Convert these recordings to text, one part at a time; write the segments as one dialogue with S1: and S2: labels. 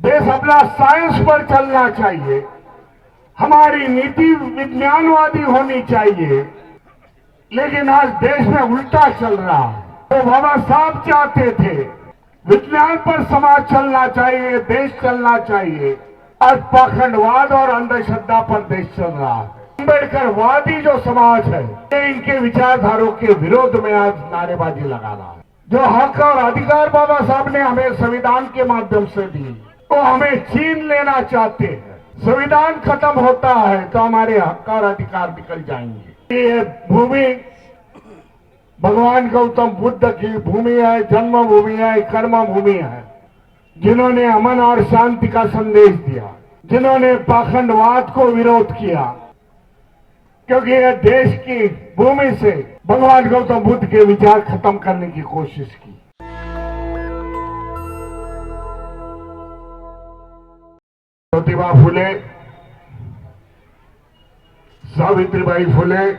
S1: देश अपना साइंस पर चलना चाहिए, हमारी नीति विज्ञानवादी होनी चाहिए, लेकिन आज देश में उल्टा चल रहा है। तो बाबा साहब चाहते थे विज्ञान पर समाज चलना चाहिए, देश चलना चाहिए, आज पाखंडवाद और अंधश्रद्धा पर देश चल रहा है। अम्बेडकरवादी जो समाज है ये इनके विचारधारों के विरोध में आज नारेबाजी लगा रहा है। जो हक और अधिकार बाबा साहब ने हमें संविधान के माध्यम से दी, वो हमें छीन लेना चाहते हैं। संविधान खत्म होता है तो हमारे हक और अधिकार निकल जाएंगे। ये भूमि भगवान गौतम बुद्ध की भूमि है, जन्मभूमि है, कर्म भूमि है, जिन्होंने अमन और शांति का संदेश दिया, जिन्होंने पाखंडवाद को विरोध किया, क्योंकि यह देश की भूमि से भगवान गौतम बुद्ध के विचार खत्म करने की कोशिश की। ज्योतिबा फुले, सावित्रीबाई फुले,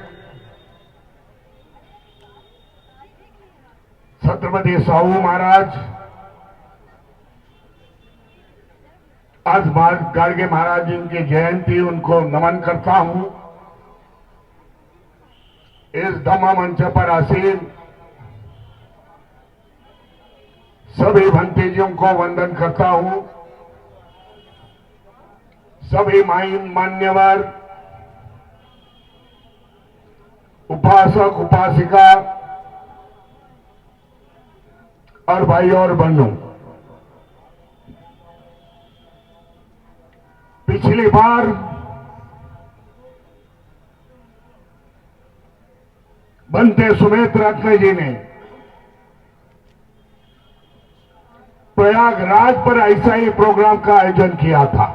S1: छत्रपति साहू महाराज, आज गाडगे महाराज जी की जयंती, उनको नमन करता हूं। इस धम्म मंच पर आसीन सभी भंतेजियों को वंदन करता हूं। सभी मान्यवर उपासक उपासिका और भाई और बहनों, पिछली बार बनते सुमेध रत्न जी ने प्रयागराज पर ऐसा ही प्रोग्राम का आयोजन किया था।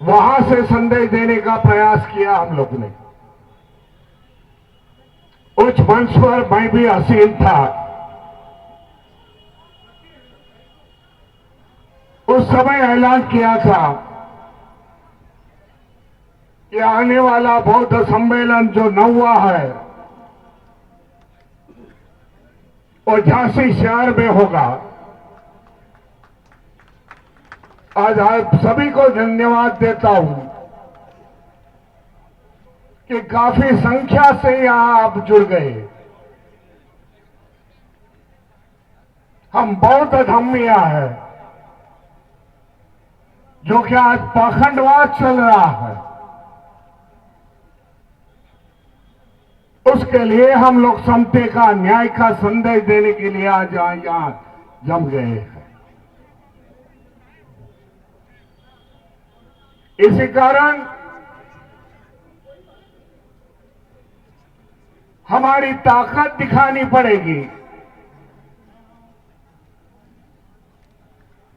S1: वहां से संदेश देने का प्रयास किया हम लोग ने। उस मंच पर मैं भी आसीन था। उस समय ऐलान किया था कि आने वाला बौद्ध सम्मेलन जो 9वां है वो झांसी शहर में होगा। आज आप सभी को धन्यवाद देता हूं कि काफी संख्या से यहां आप जुड़ गए। हम बौद्ध धम्मिया है, जो कि आज पाखंडवाद चल रहा है, उसके लिए हम लोग समते का, न्याय का संदेश देने के लिए आज यहां जम गए हैं। इसी कारण हमारी ताकत दिखानी पड़ेगी।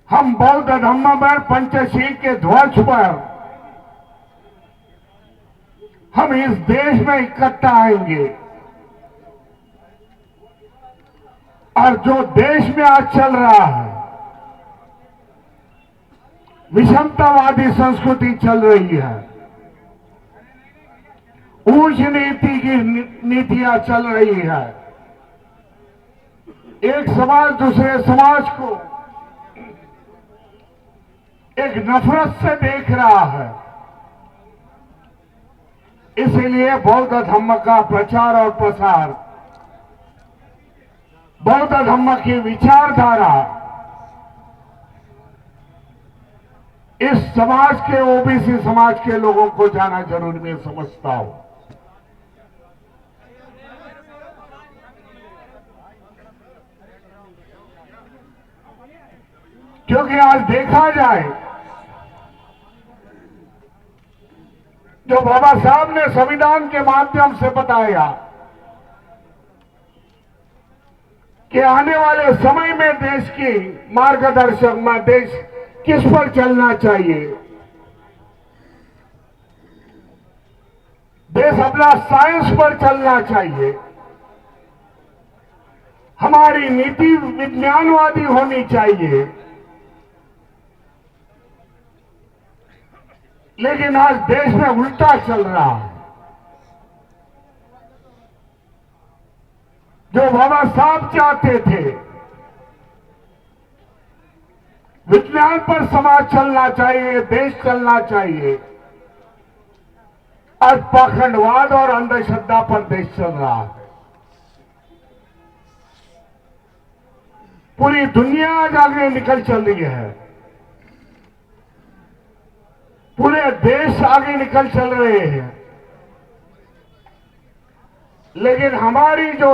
S1: हम बौद्ध धम्म पर, पंचशील के ध्वज पर हम इस देश में इकट्ठा आएंगे और जो देश में आज चल रहा है, विषमतावादी संस्कृति चल रही है, ऊंच नीति की नीतियां चल रही है, एक समाज दूसरे समाज को एक नफरत से देख रहा है। इसलिए बौद्ध धम्म का प्रचार और प्रसार, बौद्ध धम्म की विचारधारा इस समाज के, ओबीसी समाज के लोगों को जाना जरूरी मैं समझता हूं। क्योंकि आज देखा जाए, जो बाबा साहब ने संविधान के माध्यम से बताया कि आने वाले समय में देश की मार्गदर्शक में देश किस पर चलना चाहिए, देश अपना साइंस पर चलना चाहिए, हमारी नीति विज्ञानवादी होनी चाहिए, लेकिन आज देश में उल्टा चल रहा है। जो बाबा साहब चाहते थे विज्ञान पर समाज चलना चाहिए, देश चलना चाहिए। आज पाखंडवाद और अंधश्रद्धा पर देश चल रहा है। पूरी दुनिया आज आगे निकल चल रही है, पूरे देश आगे निकल चल रहे हैं, लेकिन हमारी जो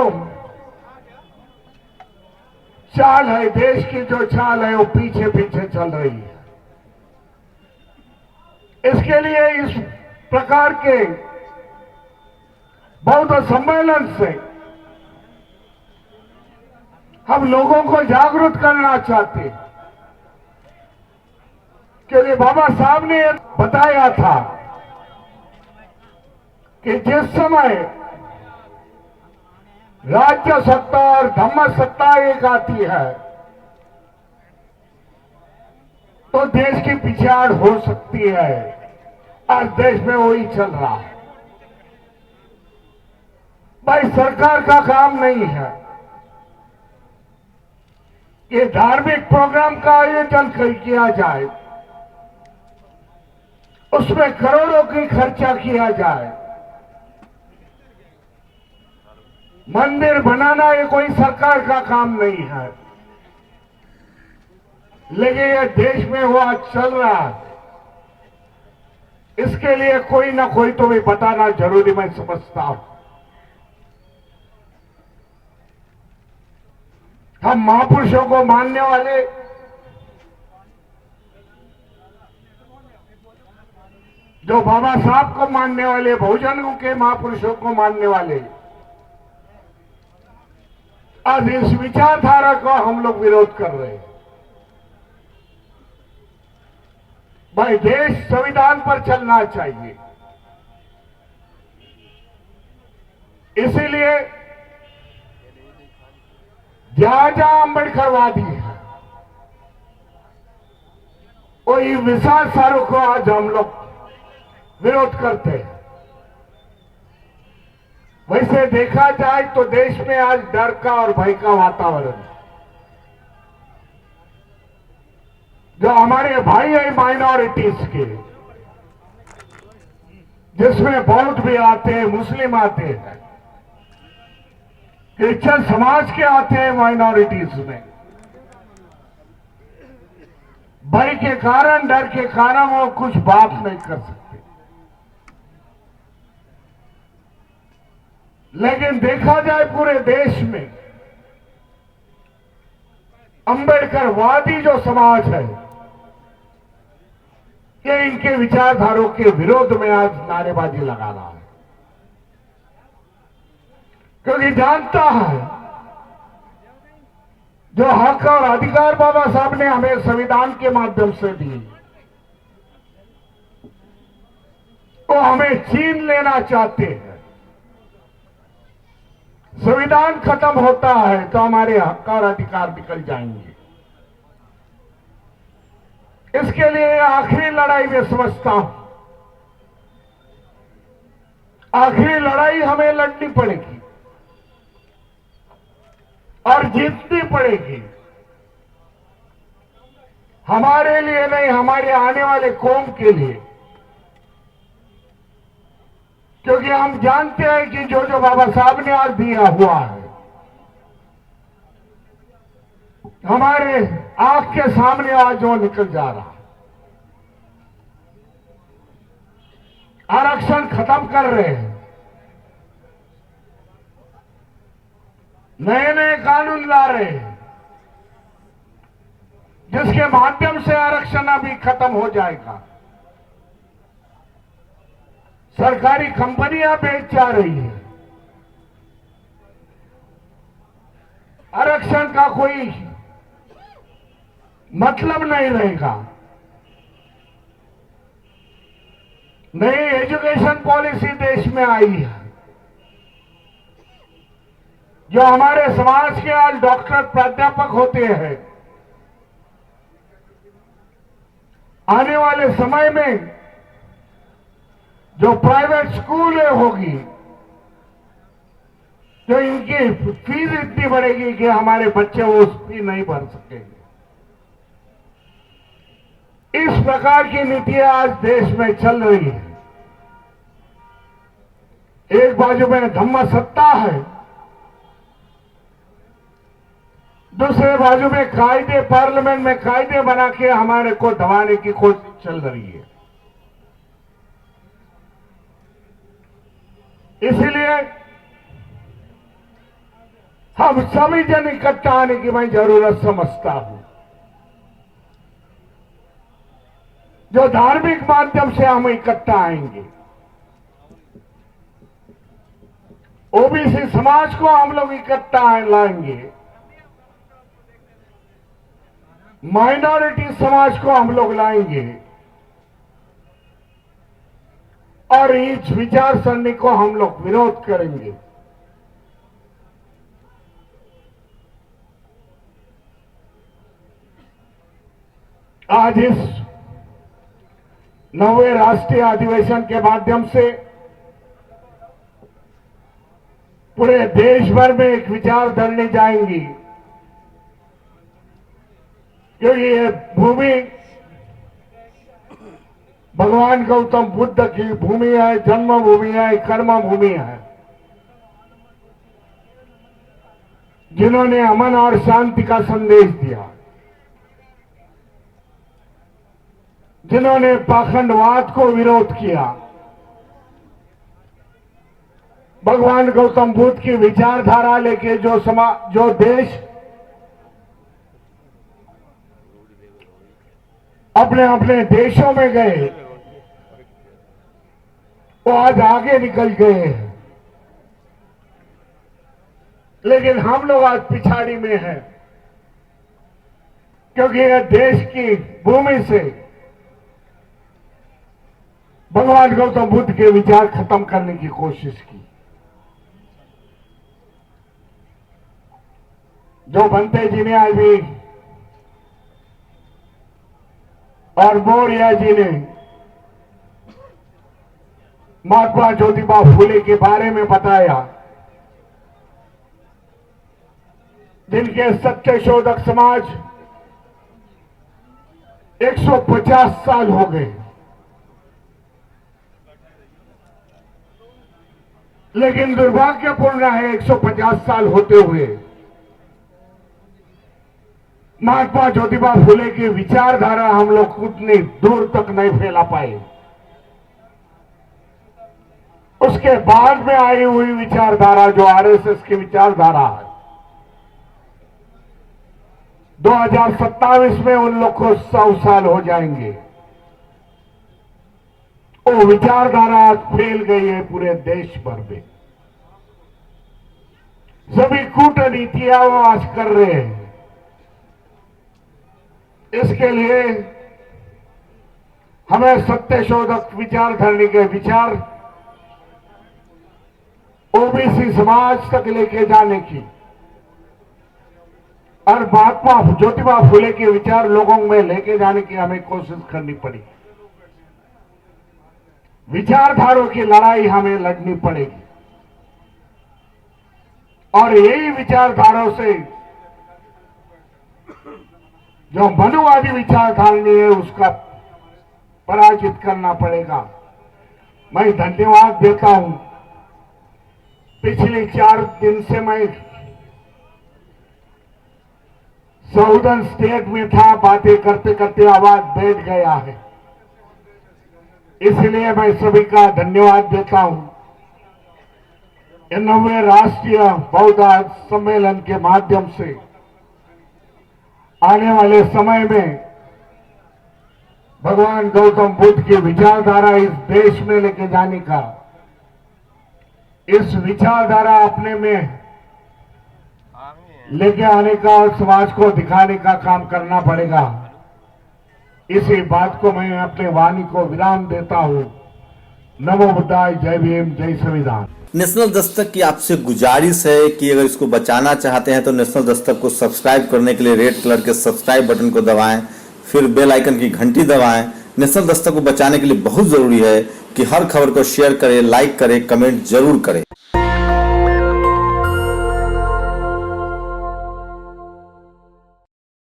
S1: चाल है, देश की जो चाल है, वो पीछे पीछे चल रही है। इसके लिए इस प्रकार के बौद्ध सम्मेलन से हम लोगों को जागरूक करना चाहते हैं, क्योंकि बाबा साहब ने बताया था कि जिस समय राज्य सत्ता और धम्म सत्ता एक आती है तो देश की पिछाड़ हो सकती है। आज देश में वही चल रहा है। भाई, सरकार का काम नहीं है कि धार्मिक प्रोग्राम का आयोजन किया जाए, उसमें करोड़ों की खर्चा किया जाए। मंदिर बनाना ये कोई सरकार का काम नहीं है, लेकिन ये देश में हुआ चल रहा है। इसके लिए कोई ना कोई तो भी बताना जरूरी मैं समझता हूं। हम महापुरुषों को मानने वाले, जो बाबा साहब को मानने वाले, बहुजनों के महापुरुषों को मानने वाले, आज इस विचारधारा को हम लोग विरोध कर रहे हैं। भाई, देश संविधान पर चलना चाहिए। इसीलिए जहां जहां अम्बेडकरवादी है, वही विशाल सारों को आज हम लोग विरोध करते हैं। वैसे देखा जाए तो देश में आज डर का और भय का वातावरण है। जो हमारे भाई है माइनॉरिटीज के, जिसमें बौद्ध भी आते हैं, मुस्लिम आते हैं, क्रिश्चियन समाज के आते हैं माइनॉरिटीज में, भय के कारण, डर के कारण वो कुछ बात नहीं कर सकते। लेकिन देखा जाए पूरे देश में अम्बेडकरवादी जो समाज है, ये इनके विचारधारों के विरोध में आज नारेबाजी लगा रहा है, क्योंकि जानता है जो हक और अधिकार बाबा साहब ने हमें संविधान के माध्यम से दिए, वो हमें छीन लेना चाहते हैं। संविधान खत्म होता है तो हमारे हक और अधिकार निकल जाएंगे। इसके लिए आखिरी लड़ाई में समझता हूं, आखिरी लड़ाई हमें लड़नी पड़ेगी और जीतनी पड़ेगी। हमारे लिए नहीं, हमारे आने वाले कौम के लिए, क्योंकि हम जानते हैं कि जो जो बाबा साहब ने आज दिया हुआ है, हमारे आंख के सामने आज वो निकल जा रहा है। आरक्षण खत्म कर रहे हैं, नए नए कानून ला रहे हैं, जिसके माध्यम से आरक्षण अभी खत्म हो जाएगा। सरकारी कंपनियां बेच जा रही है, आरक्षण का कोई मतलब नहीं रहेगा। नई एजुकेशन पॉलिसी देश में आई है, जो हमारे समाज के आज डॉक्टर प्राध्यापक होते हैं, आने वाले समय में जो प्राइवेट स्कूलें होगी, जो इनकी फीस इतनी बढ़ेगी कि हमारे बच्चे वो फी नहीं भर सकेंगे। इस प्रकार की नीतियां आज देश में चल रही है। एक बाजू में धम्म सत्ता है, दूसरे बाजू में कायदे, पार्लियामेंट में कायदे बना के हमारे को दबाने की कोशिश चल रही है। इसलिए हम सभी जन इकट्ठा आने की मैं जरूरत समझता हूं। जो धार्मिक माध्यम से हम इकट्ठा आएंगे, ओबीसी समाज को हम लोग इकट्ठा लाएंगे, माइनॉरिटी समाज को हम लोग लाएंगे और इस विचार सरणी को हम लोग विरोध करेंगे। आज इस 9वें राष्ट्रीय अधिवेशन के माध्यम से पूरे देश भर में एक विचार धरने जाएंगी, क्योंकि ये भूमि भगवान गौतम बुद्ध की भूमि है, जन्म भूमि है, कर्म भूमि है, जिन्होंने अमन और शांति का संदेश दिया, जिन्होंने पाखंडवाद को विरोध किया, भगवान गौतम बुद्ध की विचारधारा लेके जो देश अपने अपने देशों में गए, वो आज आगे निकल गए हैं, लेकिन हम लोग आज पिछाड़ी में हैं, क्योंकि यह देश की भूमि से भगवान गौतम बुद्ध के विचार खत्म करने की कोशिश की। जो बनते जी ने आज भी और मौर्य जी ने महात्मा ज्योतिबा फुले के बारे में बताया, जिनके सत्य शोधक समाज 150 साल हो गए, लेकिन दुर्भाग्यपूर्ण है 150 साल होते हुए महात्मा ज्योतिबा फुले की विचारधारा हम लोग उतनी दूर तक नहीं फैला पाए। उसके बाद में आई हुई विचारधारा जो आरएसएस की विचारधारा है, 2027 में उन लोग को 100 साल हो जाएंगे। वो विचारधारा आज फैल गई है पूरे देश भर में। सभी कूटनीतियां वो आज कर रहे हैं। इसके लिए हमें सत्य शोधक विचारधारा के विचार ओबीसी समाज तक लेके जाने की और महात्मा ज्योतिबा फुले के विचार लोगों में लेके जाने की हमें कोशिश करनी पड़ी। विचारधारों की लड़ाई हमें लड़नी पड़ेगी और यही विचारधारों से जो मनुवादी विचारधारणी है उसका पराजित करना पड़ेगा। मैं धन्यवाद देता हूं। पिछले 4 दिन से मैं साउदर्न स्टेट में था, बातें करते करते आवाज बैठ गया है, इसलिए मैं सभी का धन्यवाद देता हूं। 9वें राष्ट्रीय बौद्ध सम्मेलन के माध्यम से आने वाले समय में भगवान गौतम बुद्ध की विचारधारा इस देश में लेके जाने का, इस विचारधारा अपने में लेके आने का और समाज को दिखाने का काम करना पड़ेगा। इसी बात को मैं अपने वाणी को विराम देता हूं। नमो बुद्धाय, जय भीम, जय संविधान।
S2: नेशनल दस्तक की आपसे गुजारिश है कि अगर इसको बचाना चाहते हैं तो नेशनल दस्तक को सब्सक्राइब करने के लिए रेड कलर के सब्सक्राइब बटन को दबाएं, फिर बेल आइकन की घंटी दबाएं। नेशनल दस्तक को बचाने के लिए बहुत जरूरी है कि हर खबर को शेयर करें, लाइक करें, कमेंट जरूर करें।